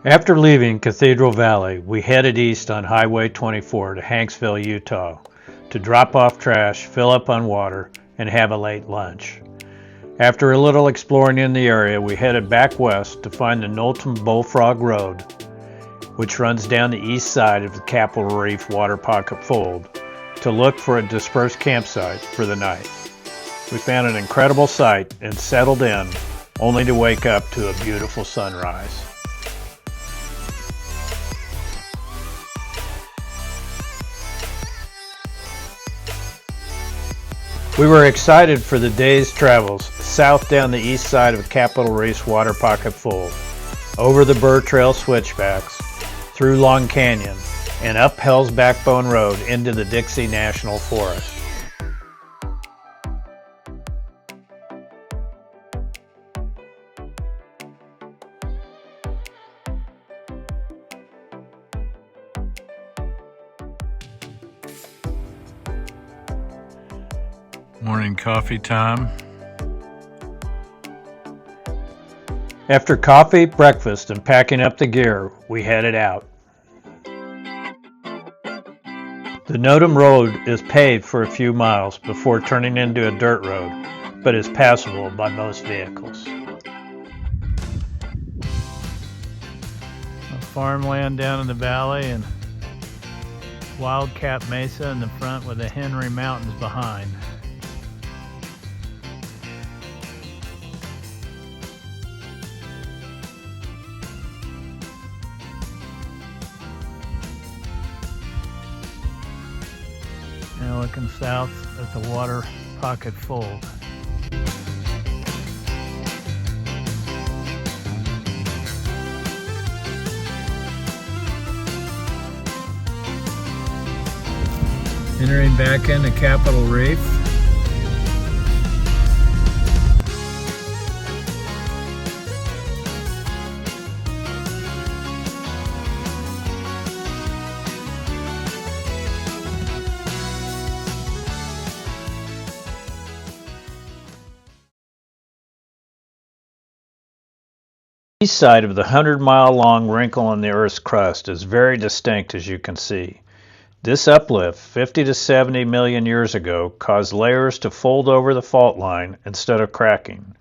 After leaving Cathedral Valley, we headed east on Highway 24 to Hanksville, Utah, to drop off trash, fill up on water, and have a late lunch. After a little exploring in the area, we headed back west to find the Knowlton Bullfrog Road, which runs down the east side of the Capitol Reef Waterpocket Fold, to look for a dispersed campsite for the night. We found an incredible sight and settled in, only to wake up to a beautiful sunrise. We were excited for the day's travels south down the east side of Capitol Reef's Waterpocket Fold, over the Burr Trail Switchbacks, through Long Canyon, and up Hell's Backbone Road into the Dixie National Forest. Morning coffee time. After coffee, breakfast, and packing up the gear, we headed out. The Knowlton Road is paved for a few miles before turning into a dirt road, but is passable by most vehicles. A farmland down in the valley and Wildcat Mesa in the front with the Henry Mountains behind. Now looking south at the Waterpocket Fold. Entering back into Capitol Reef. The east side of the 100-mile-long wrinkle in the Earth's crust is very distinct, as you can see. This uplift, 50 to 70 million years ago, caused layers to fold over the fault line instead of cracking.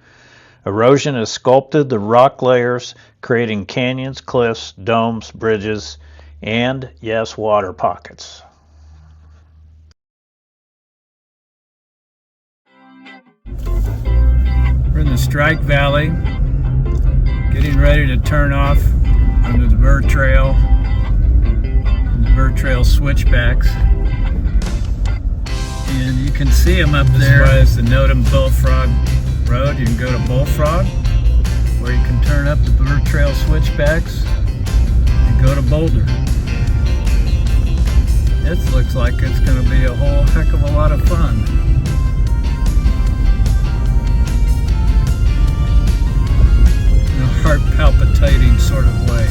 Erosion has sculpted the rock layers, creating canyons, cliffs, domes, bridges, and, yes, water pockets. We're in the Strike Valley, getting ready to turn off under the Burr Trail, the Burr Trail Switchbacks. And you can see them up there. This is the Knowlton Bullfrog Road. You can go to Bullfrog, or you can turn up the Burr Trail Switchbacks and go to Boulder. It looks like it's going to be a whole heck of a lot of fun. Heart palpitating sort of way.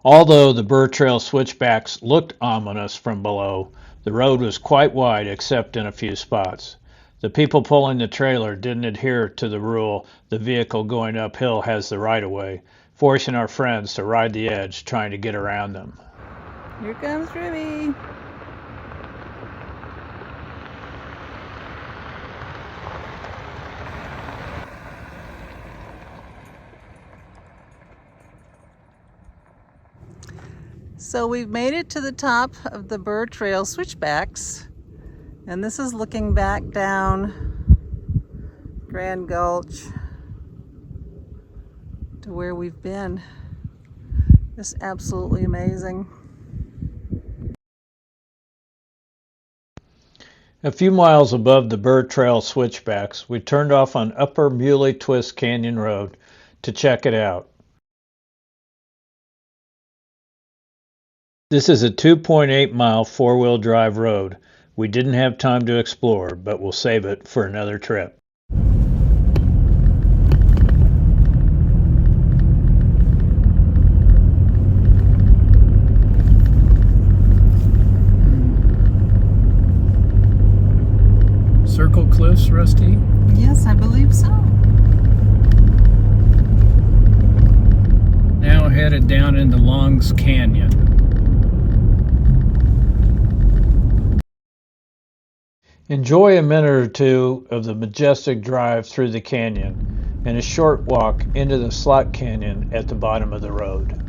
Although the Burr Trail Switchbacks looked ominous from below, the road was quite wide except in a few spots. The people pulling the trailer didn't adhere to the rule the vehicle going uphill has the right-of-way, forcing our friends to ride the edge trying to get around them. Here comes Ruby. So we've made it to the top of the Burr Trail Switchbacks, and this is looking back down Grand Gulch to where we've been. It's absolutely amazing. A few miles above the Burr Trail Switchbacks, we turned off on Upper Muley Twist Canyon Road to check it out. This is a 2.8-mile four-wheel drive road. We didn't have time to explore, but we'll save it for another trip. Circle Cliffs, Rusty? Yes, I believe so. Now headed down into Longs Canyon. Enjoy a minute or two of the majestic drive through the canyon and a short walk into the slot canyon at the bottom of the road.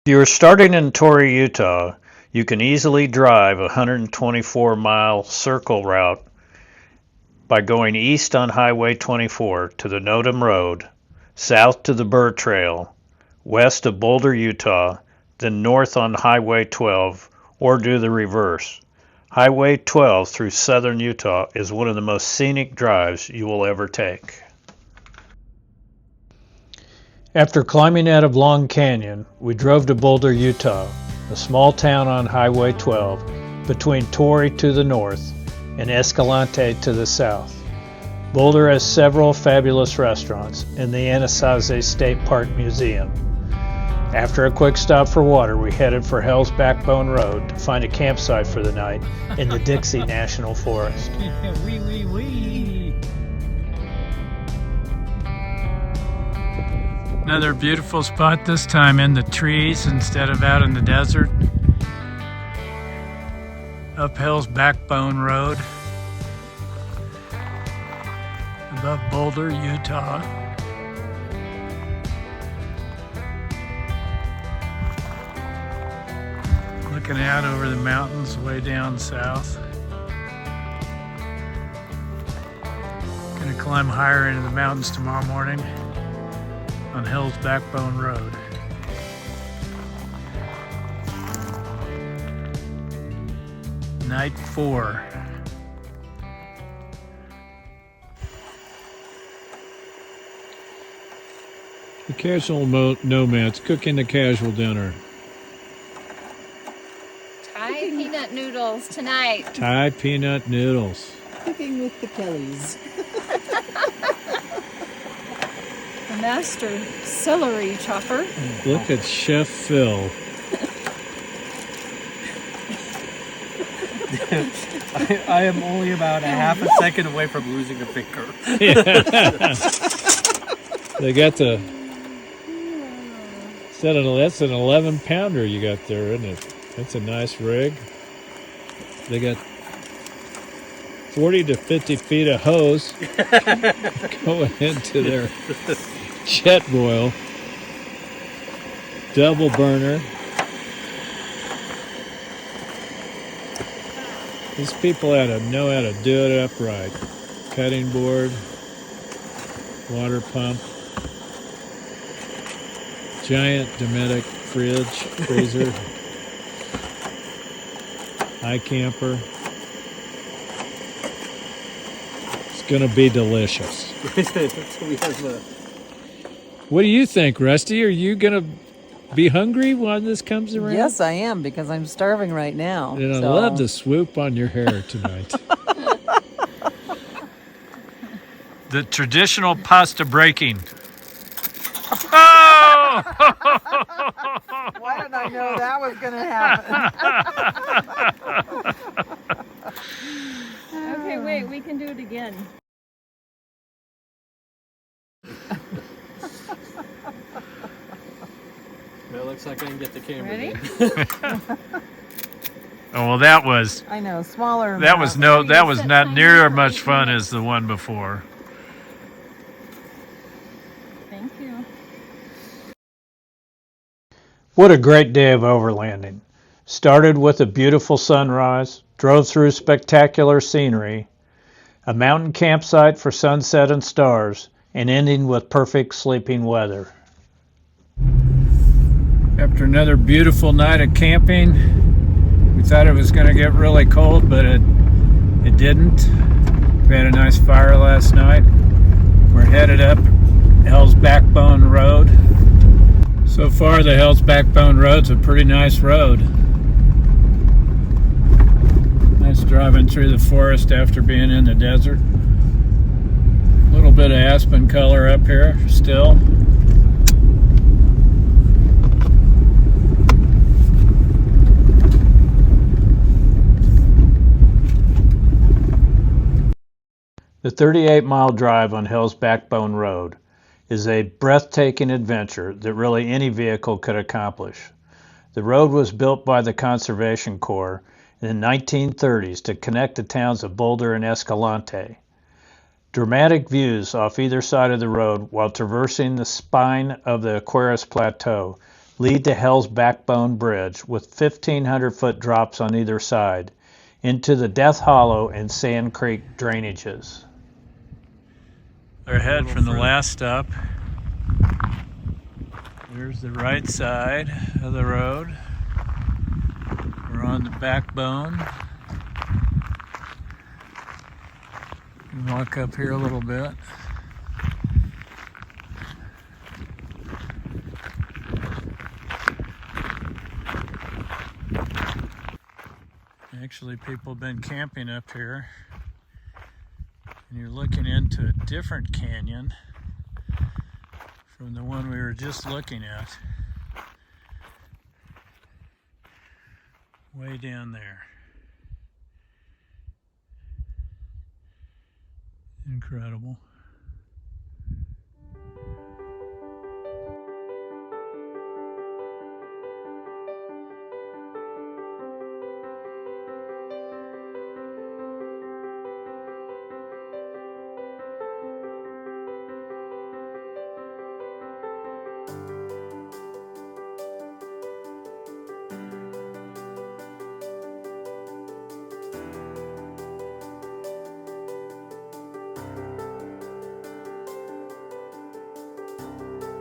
If you're starting in Torrey, Utah, you can easily drive a 124-mile circle route by going east on Highway 24 to the Nodum Road, south to the Burr Trail, west of Boulder, Utah, then north on Highway 12, or do the reverse. Highway 12 through southern Utah is one of the most scenic drives you will ever take. After climbing out of Long Canyon, we drove to Boulder, Utah, a small town on Highway 12 between Torrey to the north and Escalante to the south. Boulder has several fabulous restaurants and the Anasazi State Park Museum. After a quick stop for water, we headed for Hell's Backbone Road to find a campsite for the night in the Dixie National Forest. Another beautiful spot, this time in the trees instead of out in the desert. up Hell's Backbone Road above Boulder, Utah. Looking out over the mountains way down south. Gonna climb higher into the mountains tomorrow morning on Hell's Backbone Road. Night 4. The casual nomads cooking the casual dinner. Thai peanut noodles tonight. Thai peanut noodles. Cooking with the Kellys. The master celery chopper. Look at Chef Phil. I am only about a half a second away from losing a finger. Yeah. They got the... That's an 11 pounder you got there, isn't it? That's a nice rig. They got 40 to 50 feet of hose going into their jet boil. Double burner. These people know how to do it upright. Cutting board, water pump, giant Dometic freezer, high camper. It's gonna be delicious. What do you think, Rusty? Are you gonna be hungry when this comes around? Yes, I am, because I'm starving right now. And I love the swoop on your hair tonight. The traditional pasta breaking. Oh! Why did I know that was going to happen? Okay, wait, we can do it again. Well, it looks like I can get the camera. Ready? Oh well, that was I know, smaller. that was not near as much fun as the one before. Thank you. What a great day of overlanding. Started with a beautiful sunrise, drove through spectacular scenery, a mountain campsite for sunset and stars, and ending with perfect sleeping weather. After another beautiful night of camping, we thought it was going to get really cold, but it didn't. We had a nice fire last night. We're headed up Hell's Backbone Road. So far, the Hell's Backbone Road's a pretty nice road. Nice driving through the forest after being in the desert. A little bit of aspen color up here still. The 38-mile drive on Hell's Backbone Road is a breathtaking adventure that really any vehicle could accomplish. The road was built by the Conservation Corps in the 1930s to connect the towns of Boulder and Escalante. Dramatic views off either side of the road while traversing the spine of the Aquarius Plateau lead to Hell's Backbone Bridge with 1,500-foot drops on either side into the Death Hollow and Sand Creek drainages. They're ahead from the last stop. There's the right side of the road. We're on the backbone. You can walk up here a little bit. Actually, people have been camping up here. And you're looking into a different canyon from the one we were just looking at. Way down there. Incredible.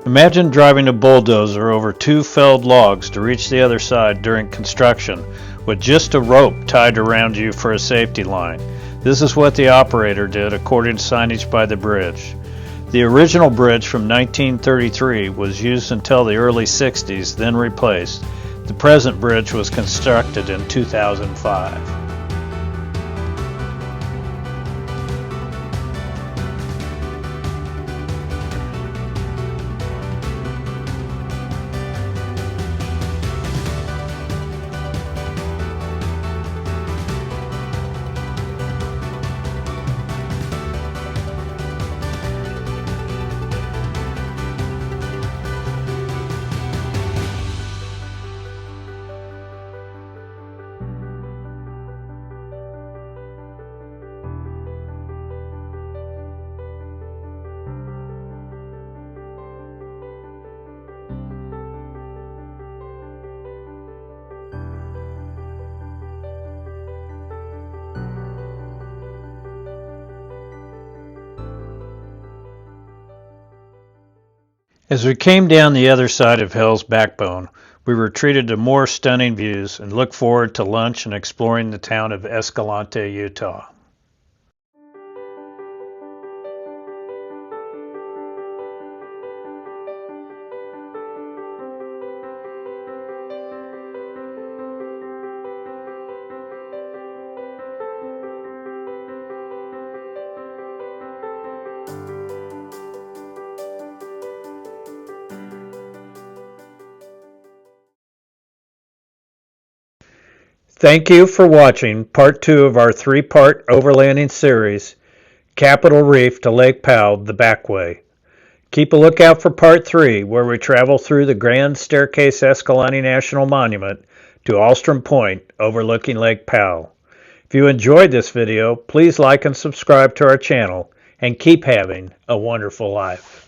Imagine driving a bulldozer over 2 felled logs to reach the other side during construction with just a rope tied around you for a safety line. This is what the operator did according to signage by the bridge. The original bridge from 1933 was used until the early 60s, then replaced. The present bridge was constructed in 2005. As we came down the other side of Hell's Backbone, we were treated to more stunning views and look forward to lunch and exploring the town of Escalante, Utah. Thank you for watching part 2 of our 3-part overlanding series, Capitol Reef to Lake Powell, the Backway. Keep a lookout for part 3, where we travel through the Grand Staircase Escalante National Monument to Alstrom Point, overlooking Lake Powell. If you enjoyed this video, please like and subscribe to our channel, and keep having a wonderful life.